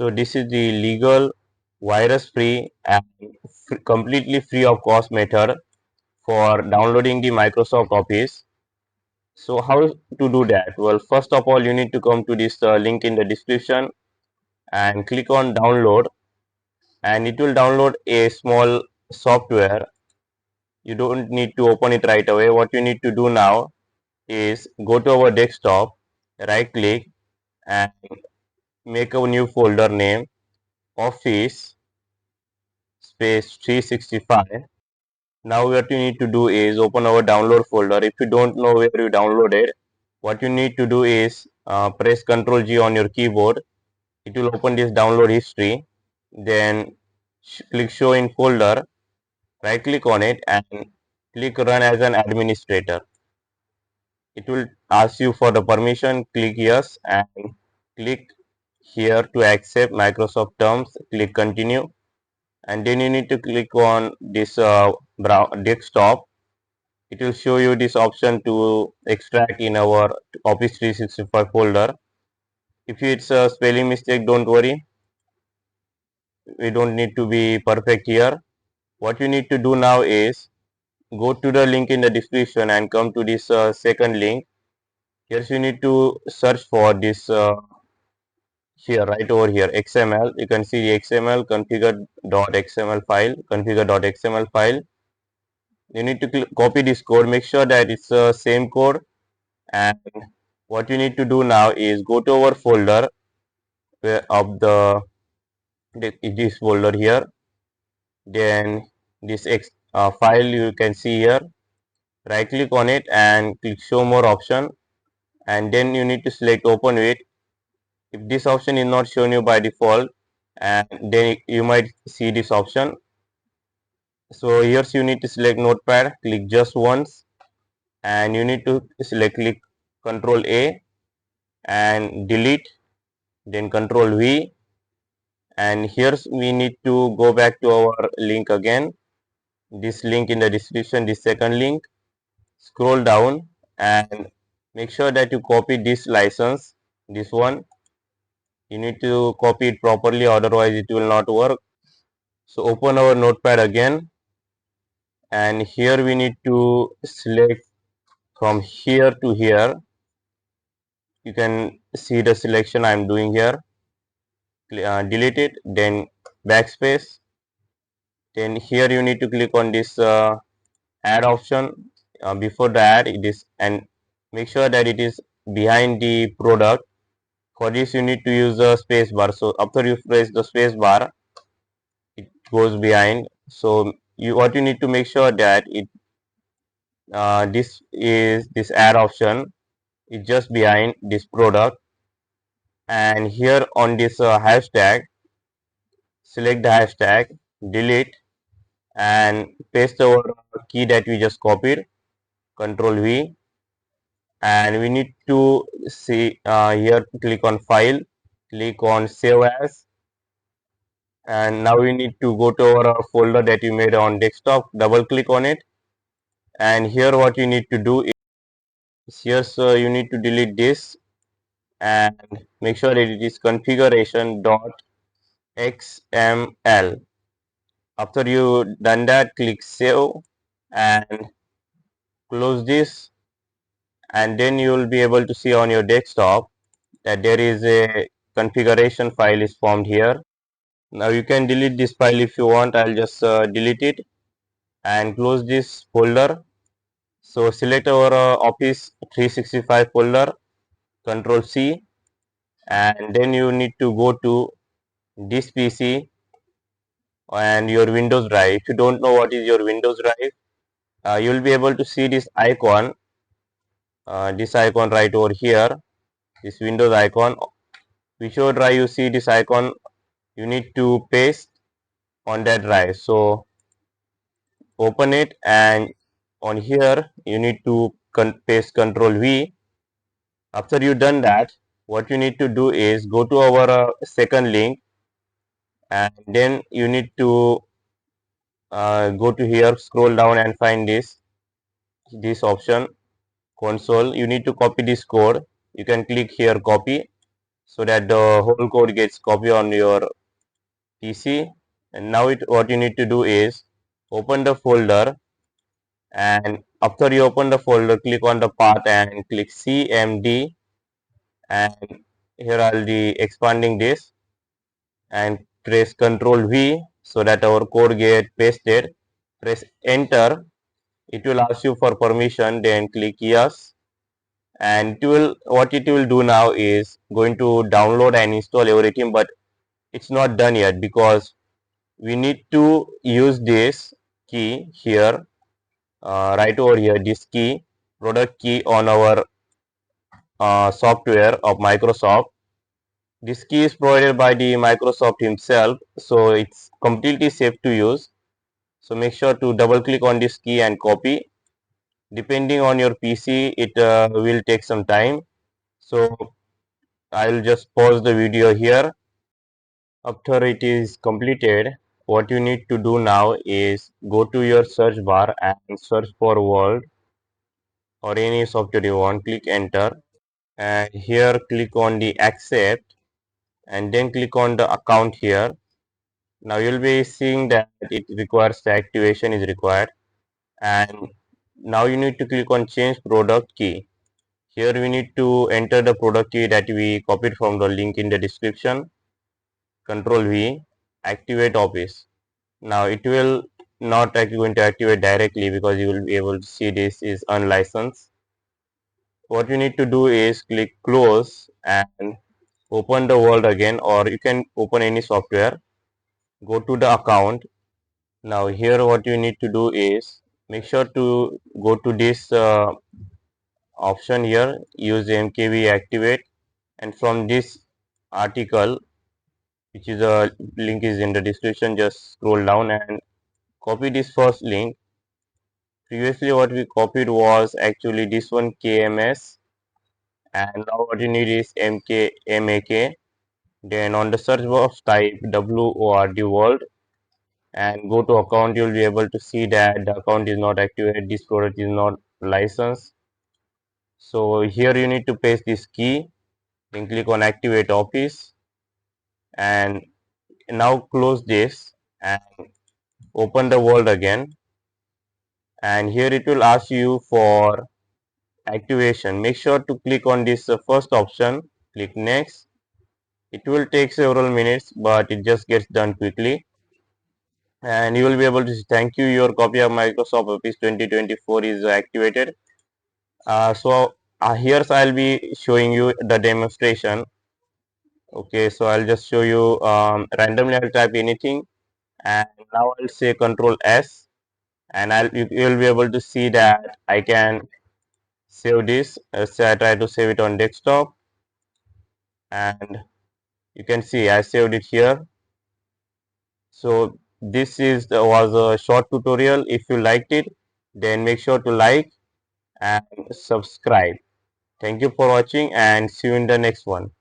So this is the legal, virus-free and completely free of cost method for downloading the Microsoft Office. So how to do that? Well, first of all, you need to come to this link in the description and click on download, and it will download a small software. You don't need to open it right away. What you need to do now is go to our desktop, right click and make a new folder name Office space 365. Now what you need to do is open our download folder. If you don't know where you downloaded, what you need to do is press Ctrl G on your keyboard. It will open this download history. Then click show in folder, right click on it and click run as an administrator. It will ask you for the permission, click yes and click here to accept Microsoft terms, click continue, and then you need to click on this desktop. It will show you this option to extract in our Office 365 folder. If it's a spelling mistake, don't worry, we don't need to be perfect here. What you need to do now is go to the link in the description and come to this second link. Here you need to search for this here, right over here, XML. You can see the XML configure.xml file, configure.xml file. You need to copy this code, make sure that it's the same code, and what you need to do now is go to our folder of this folder here, then this file you can see here, right click on it and click show more option, and then you need to select open it. If this option is not shown you by default, and then you might see this option. So here you need to select notepad, click just once, and you need to click Control A and delete, then Control V, and here we need to go back to our link again, this link in the description, this second link, scroll down and make sure that you copy this license, this one. You need to copy it properly, otherwise it will not work. So open our notepad again, and here we need to select from here to here. You can see the selection I am doing here. Delete it, then backspace, then here you need to click on this add option. Before the add it is, and make sure that it is behind the product. For this you need to use the space bar. So after you press the space bar, it goes behind. So what you need to make sure that it this add option is just behind this product, and here on this hashtag, select the hashtag, delete and paste our key that we just copied, Control V, and we need to see here, click on file, click on save as, and now we need to go to our folder that you made on desktop, double click on it, and here what you need to do is here, so you need to delete this and make sure that it is configuration.xml. After you done that, click save and close this, and then you will be able to see on your desktop that there is a configuration file is formed here. Now you can delete this file if you want. I'll just delete it and close this folder. So select our Office 365 folder, Control C, and then you need to go to this PC and your Windows drive. If you don't know what is your Windows drive, you will be able to see this icon right over here, this Windows icon. Whichever drive you see this icon, you need to paste on that drive. So open it, and on here you need to paste Control V. After you done that, what you need to do is go to our second link, and then you need to go to here, scroll down and find this option, console. You need to copy this code. You can click here copy. so that the whole code gets copied on your PC. And now what you need to do is open the folder, and after you open the folder, click on the path and click CMD, and here I'll be expanding this and press Ctrl V so that our code get pasted. Press enter. It will ask you for permission, then click yes, and what it will do now is going to download and install everything, but it's not done yet because we need to use this key here, right over here, this key, product key on our software of Microsoft. This key is provided by the Microsoft himself, so it's completely safe to use. So make sure to double click on this key and copy. Depending on your PC, it will take some time. So I'll just pause the video here. After it is completed, what you need to do now is go to your search bar and search for Word or any software you want. Click enter, and here click on the accept, and then click on the account here. Now you'll be seeing that it requires the activation is required, and now you need to click on change product key. Here we need to enter the product key that we copied from the link in the description. Control V, activate office. Now it will not going to activate directly because you will be able to see this is unlicensed. What you need to do is click close and open the world again, or you can open any software. Go to the account. Now here what you need to do is make sure to go to this option here, use MKV activate, and from this article, which is a link is in the description, just scroll down and copy this first link. Previously what we copied was actually this one, KMS, and now what you need is MAK. Then on the search box type WORD world and go to account. You'll be able to see that the account is not activated, this product is not licensed. So here you need to paste this key, then click on activate office, and now close this and open the world again, and here it will ask you for activation. Make sure to click on this first option, click next. It will take several minutes, but it just gets done quickly, and you will be able to see, thank you, your copy of Microsoft Office 2024 is activated. Here I'll be showing you the demonstration. Okay, so I'll just show you randomly. I'll type anything, and now I'll say Control S, and you'll be able to see that I can save this. Say I try to save it on desktop, and you can see I saved it here. So this was a short tutorial. If you liked it, then make sure to like and subscribe. Thank you for watching, and see you in the next one.